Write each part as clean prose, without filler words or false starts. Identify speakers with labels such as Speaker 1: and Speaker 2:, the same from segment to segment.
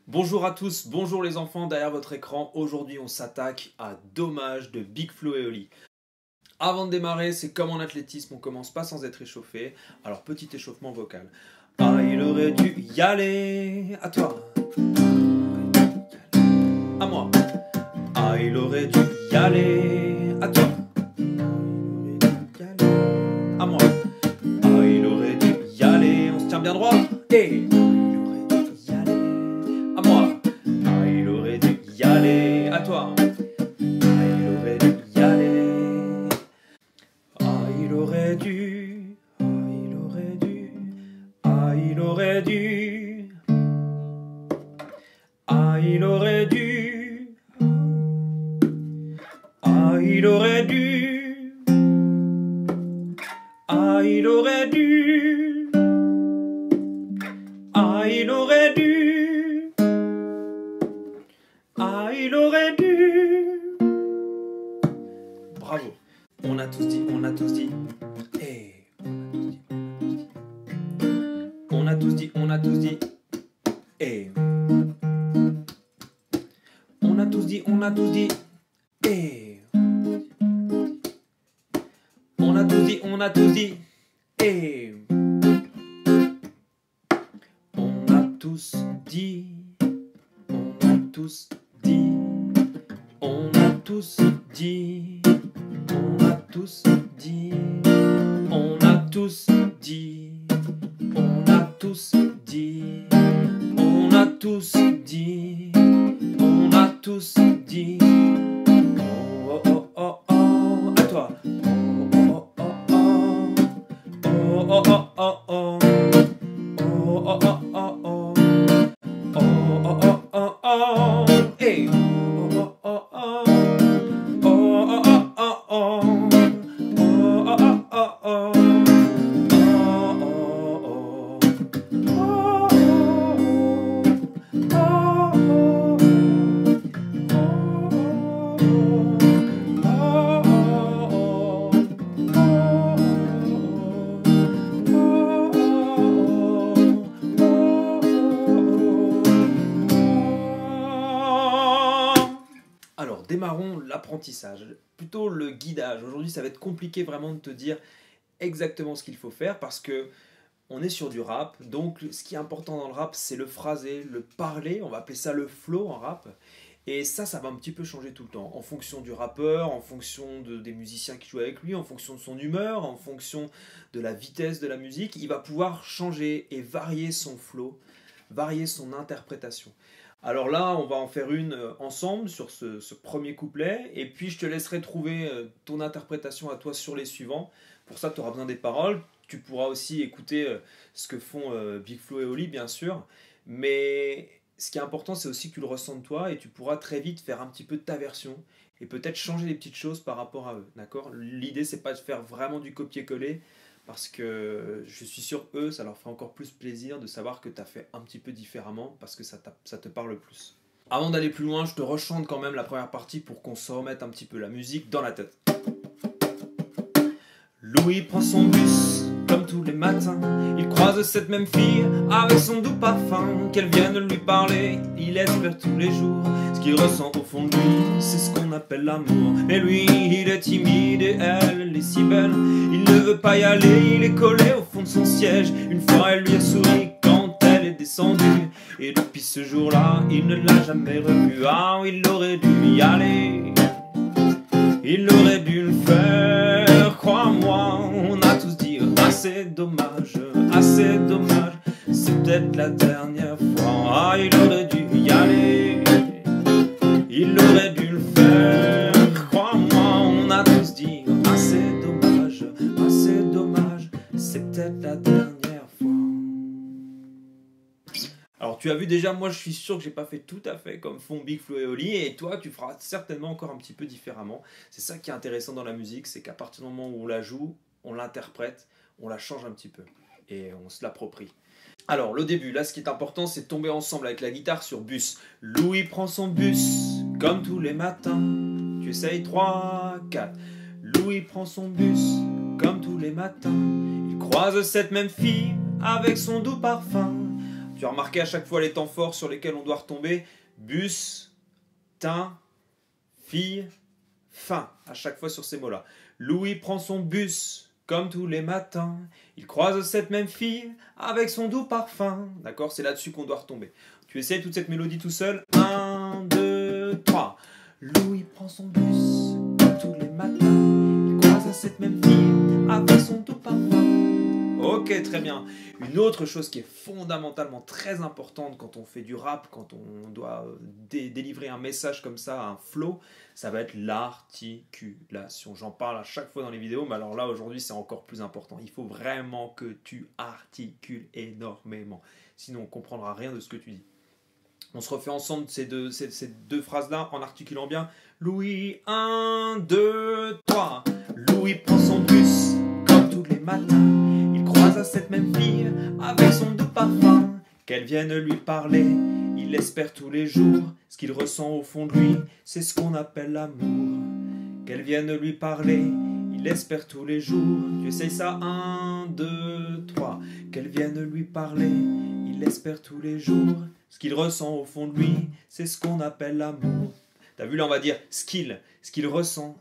Speaker 1: Bonjour à tous, bonjour les enfants derrière votre écran. Aujourd'hui on s'attaque à Dommage de Big Flo et Oli. Avant de démarrer, c'est comme en athlétisme, on commence pas sans être échauffé. Alors petit échauffement vocal. Ah, il aurait dû y aller. À toi. À moi. Ah, il aurait dû y aller. À toi. À moi. Ah, il aurait dû y aller. On se tient bien droit. Et à toi. Ah, il aurait dû y aller. Ah, il aurait dû. Ah, il aurait dû. Ah, il aurait dû. Ah, il aurait dû. Ah, il aurait dû. Ah, il aurait dû. Ah, il aurait dû. Ah, il aurait dû. Bravo. On a tous dit, on a tous dit. Hey. On a tous dit, on a tous dit. Hey. On a tous dit, on a tous dit. Hey. On a tous dit, on a tous dit. Hey. On a tous dit. On a tous dit. On a tous dit. On a tous dit. On a tous dit. On a tous dit. On a tous dit. On a tous dit. Oh oh oh oh. À toi. Oh oh oh oh. Oh oh oh oh oh. Oh oh oh oh oh. Oh oh oh oh oh. Hey. Oh oh oh oh. Oh oh oh oh oh. Oh oh oh oh oh. Alors, démarrons l'apprentissage, plutôt le guidage. Aujourd'hui, ça va être compliqué vraiment de te dire exactement ce qu'il faut faire parce que on est sur du rap. Donc, ce qui est important dans le rap, c'est le phrasé, le parler. On va appeler ça le flow en rap. Et ça va un petit peu changer tout le temps, en fonction du rappeur, en fonction des musiciens qui jouent avec lui, en fonction de son humeur, en fonction de la vitesse de la musique. Il va pouvoir changer et varier son flow, varier son interprétation. Alors là, on va en faire une ensemble sur ce premier couplet, et puis je te laisserai trouver ton interprétation à toi sur les suivants. Pour ça, tu auras besoin des paroles. Tu pourras aussi écouter ce que font Big Flo et Oli, bien sûr. Mais ce qui est important, c'est aussi que tu le ressentes toi, et tu pourras très vite faire un petit peu de ta version, et peut-être changer des petites choses par rapport à eux. D'accord ? L'idée, c'est pas de faire vraiment du copier-coller, parce que je suis sûr eux, ça leur fait encore plus plaisir de savoir que tu as fait un petit peu différemment parce que ça te parle plus. Avant d'aller plus loin, je te rechante quand même la première partie pour qu'on se remette un petit peu la musique dans la tête. Louis prend son bus comme tous les matins. Il croise cette même fille avec son doux parfum. Qu'elle vienne lui parler, il espère tous les jours. Ce qu'il ressent au fond de lui, c'est ce qu'on appelle l'amour. Mais lui, il est timide et elle est si belle. Il ne veut pas y aller, il est collé au fond de son siège. Une fois, elle lui a souri quand elle est descendue. Et depuis ce jour-là, il ne l'a jamais revue. Ah, il aurait dû y aller. Il aurait dû le faire, crois-moi. On a tous dit assez dommage, c'est peut-être la dernière fois. Ah, il aurait dû y aller. Il aurait dû le faire, crois-moi. On a tous dit assez dommage, c'est peut-être la dernière fois. Alors tu as vu déjà, moi je suis sûr que j'ai pas fait tout à fait comme font Big Flo et Oli, et toi tu feras certainement encore un petit peu différemment. C'est ça qui est intéressant dans la musique, c'est qu'à partir du moment où on la joue, on l'interprète, on la change un petit peu et on se l'approprie. Alors le début, là ce qui est important, c'est de tomber ensemble avec la guitare sur bus. Louis prend son bus comme tous les matins. Tu essayes 3, 4. Louis prend son bus comme tous les matins. Il croise cette même fille avec son doux parfum. Tu as remarqué à chaque fois les temps forts sur lesquels on doit retomber. Bus, teint, fille, fin. À chaque fois sur ces mots-là. Louis prend son bus, comme tous les matins. Il croise cette même fille avec son doux parfum. D'accord? C'est là-dessus qu'on doit retomber. Tu essaies toute cette mélodie tout seul. 1, 2, 3. Louis prend son bus, comme tous les matins. Il croise cette même fille avec son doux parfum. Ok, très bien. Une autre chose qui est fondamentalement très importante quand on fait du rap, quand on doit délivrer un message comme ça, un flow, ça va être l'articulation. J'en parle à chaque fois dans les vidéos, mais alors là, aujourd'hui, c'est encore plus important. Il faut vraiment que tu articules énormément. Sinon, on ne comprendra rien de ce que tu dis. On se refait ensemble ces deux phrases-là en articulant bien. Louis, 1, 2, 3. Louis prend son bus, comme tous les matins. Il croise à cette même fille avec son doux parfum. Qu'elle vienne lui parler, il espère tous les jours. Ce qu'il ressent au fond de lui, c'est ce qu'on appelle l'amour. Qu'elle vienne lui parler, il espère tous les jours. Tu essayes ça? 1, 2, 3. Qu'elle vienne lui parler, il espère tous les jours. Ce qu'il ressent au fond de lui, c'est ce qu'on appelle l'amour. T'as vu là, on va dire ce qu'il ressent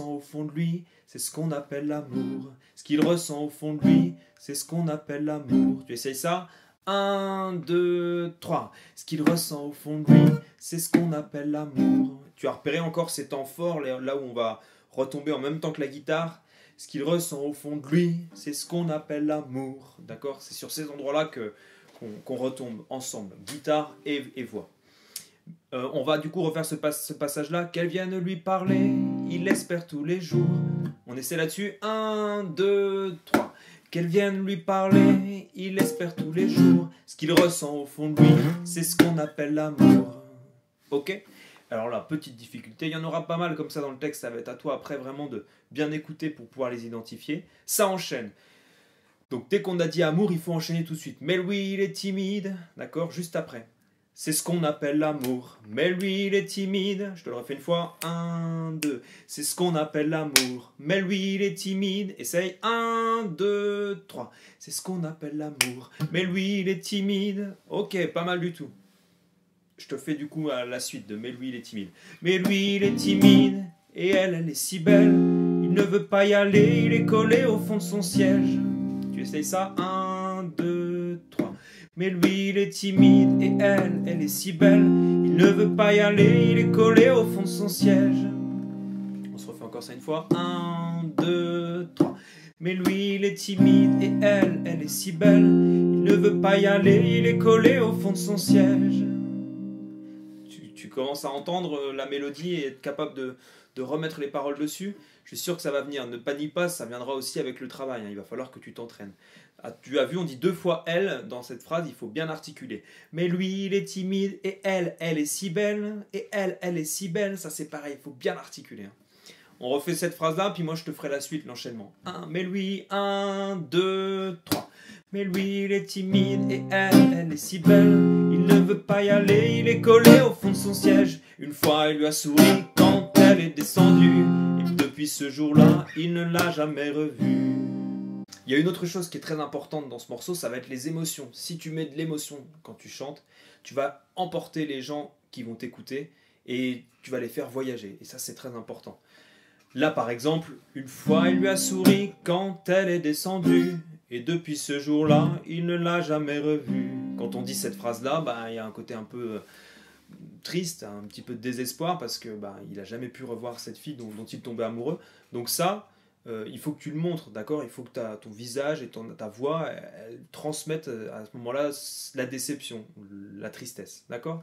Speaker 1: au fond de lui, c'est ce qu'on appelle l'amour. Ce qu'il ressent au fond de lui, c'est ce qu'on appelle l'amour. Tu essayes ça? 1, 2, 3. Ce qu'il ressent au fond de lui, c'est ce qu'on appelle l'amour. Tu as repéré encore ces temps forts, là où on va retomber en même temps que la guitare. Ce qu'il ressent au fond de lui, c'est ce qu'on appelle l'amour. D'accord? C'est sur ces endroits-là qu'on retombe ensemble, guitare et voix. On va du coup refaire ce passage-là. Qu'elle vienne lui parler, il l'espère tous les jours. On essaie là-dessus. 1, 2, 3. Qu'elle vienne lui parler, il l'espère tous les jours. Ce qu'il ressent au fond de lui, c'est ce qu'on appelle l'amour. Ok? Alors là, petite difficulté, il y en aura pas mal comme ça dans le texte. Ça va être à toi après vraiment de bien écouter pour pouvoir les identifier. Ça enchaîne. Donc dès qu'on a dit amour, il faut enchaîner tout de suite. Mais lui, il est timide, d'accord? Juste après. C'est ce qu'on appelle l'amour. Mais lui, il est timide. Je te le refais une fois. 1, 2. C'est ce qu'on appelle l'amour. Mais lui, il est timide. Essaye. 1, 2, 3. C'est ce qu'on appelle l'amour. Mais lui, il est timide. Ok, pas mal du tout. Je te fais du coup à la suite de Mais lui, il est timide. Mais lui, il est timide. Et elle est si belle. Il ne veut pas y aller. Il est collé au fond de son siège. Tu essayes ça? 1, 2, 3. Mais lui, il est timide et elle est si belle. Il ne veut pas y aller, il est collé au fond de son siège. On se refait encore ça une fois. 1, 2, 3. Mais lui, il est timide et elle est si belle. Il ne veut pas y aller, il est collé au fond de son siège. Tu commences à entendre la mélodie et être capable de remettre les paroles dessus. Je suis sûr que ça va venir. Ne panique pas, ça viendra aussi avec le travail. Il va falloir que tu t'entraînes. Tu as vu, on dit 2 fois elle dans cette phrase, il faut bien articuler. Mais lui, il est timide et elle est si belle. Et elle est si belle. Ça, c'est pareil, il faut bien articuler. On refait cette phrase-là, puis moi, je te ferai la suite, l'enchaînement. Mais lui, 1, 2, 3. Mais lui, il est timide et elle est si belle. Il ne veut pas y aller, il est collé au fond de son siège. Une fois, il lui a souri quand elle est descendue. Et depuis ce jour-là, il ne l'a jamais revue. Il y a une autre chose qui est très importante dans ce morceau, ça va être les émotions. Si tu mets de l'émotion quand tu chantes, tu vas emporter les gens qui vont t'écouter et tu vas les faire voyager. Et ça, c'est très important. Là, par exemple, une fois, il lui a souri quand elle est descendue. Et depuis ce jour-là, il ne l'a jamais revue. Quand on dit cette phrase-là, il y a un côté un peu triste, un petit peu de désespoir, parce que il n'a jamais pu revoir cette fille dont il tombait amoureux. Donc ça, il faut que tu le montres, d'accord? Il faut que ton visage et ta voix elles transmettent à ce moment-là la déception, la tristesse, d'accord?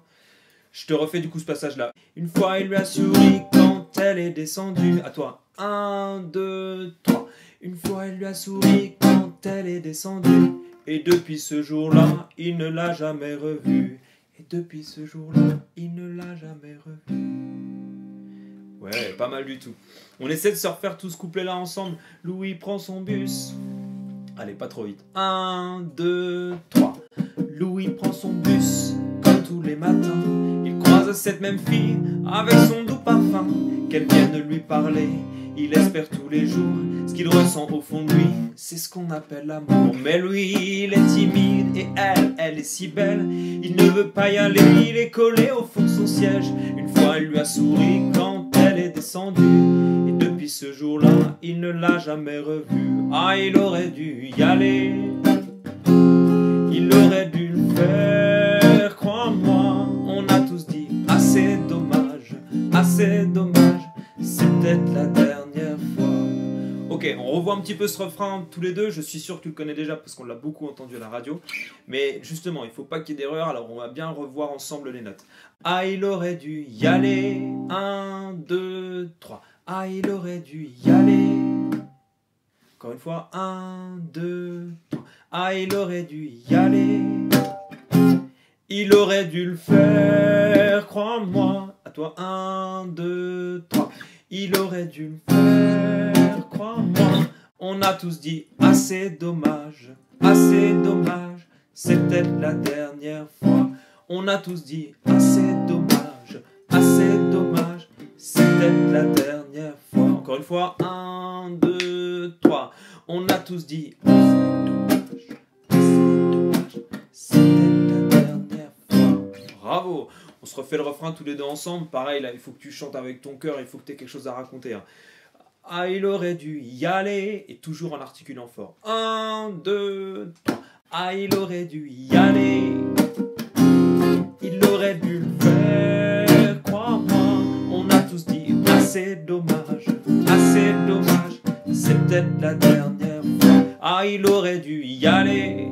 Speaker 1: Je te refais du coup ce passage-là. Une fois, il lui a souri quand elle est descendue. À toi. 1, 2, 3. Une fois, il lui a souri quand elle est descendue. Et depuis ce jour-là, il ne l'a jamais revue. Et depuis ce jour-là, il ne l'a jamais revue. Ouais, pas mal du tout. On essaie de se refaire tout ce couplet-là ensemble. Louis prend son bus. Allez, pas trop vite. 1, 2, 3. Louis prend son bus, comme tous les matins. Il croise cette même fille, avec son doux parfum. Qu'elle vienne lui parler, Il espère tous les jours ce qu'il ressent au fond de lui, c'est ce qu'on appelle l'amour. Mais lui, il est timide et elle est si belle. Il ne veut pas y aller, il est collé au fond de son siège. Une fois, elle lui a souri quand elle est descendue. Et depuis ce jour-là, il ne l'a jamais revue. Ah, il aurait dû y aller. Il aurait dû le faire, crois-moi. On a tous dit assez dommage, c'est peut-être la dernière fois. Ok, on revoit un petit peu ce refrain tous les deux. Je suis sûr que tu le connais déjà parce qu'on l'a beaucoup entendu à la radio. Mais justement, il ne faut pas qu'il y ait d'erreur, alors on va bien revoir ensemble les notes. Ah, il aurait dû y aller. 1, 2, 3. Ah, il aurait dû y aller. Encore une fois, 1, 2, 3. Ah, il aurait dû y aller. Il aurait dû le faire, crois-moi. À toi, 1, 2, 3. Il aurait dû le faire, crois-moi. On a tous dit assez dommage, c'est peut-être la dernière fois. On a tous dit assez dommage, c'est peut-être la dernière fois. Encore une fois, 1, 2, 3. On a tous dit c'est peut-être la dernière fois. Bravo! On se refait le refrain tous les deux ensemble. Pareil, là, il faut que tu chantes avec ton cœur, il faut que tu aies quelque chose à raconter. Hein. Ah, il aurait dû y aller. Et toujours en articulant fort. 1, 2, 3. Ah, il aurait dû y aller. Il aurait dû le faire, crois-moi. On a tous dit assez dommage, c'est peut-être la dernière fois. Ah, il aurait dû y aller.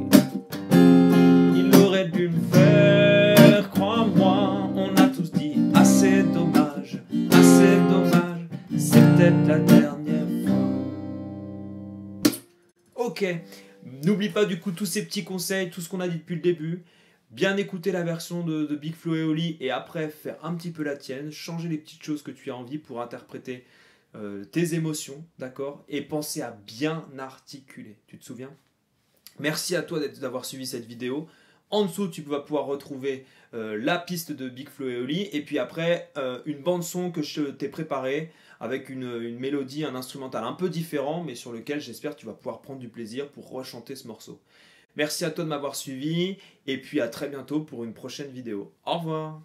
Speaker 1: Il aurait dû le faire, crois-moi. On a tous dit assez dommage, c'est peut-être la dernière fois. Ok, n'oublie pas du coup tous ces petits conseils, tout ce qu'on a dit depuis le début. Bien écouter la version de Big Flo et Oli et après faire un petit peu la tienne, changer les petites choses que tu as envie pour interpréter tes émotions, d'accord? Et penser à bien articuler, tu te souviens? Merci à toi d'avoir suivi cette vidéo. En dessous, tu vas pouvoir retrouver la piste de Big Flo et Oli et puis après une bande son que je t'ai préparée avec une mélodie, un instrumental un peu différent mais sur lequel j'espère que tu vas pouvoir prendre du plaisir pour rechanter ce morceau. Merci à toi de m'avoir suivi et puis à très bientôt pour une prochaine vidéo. Au revoir.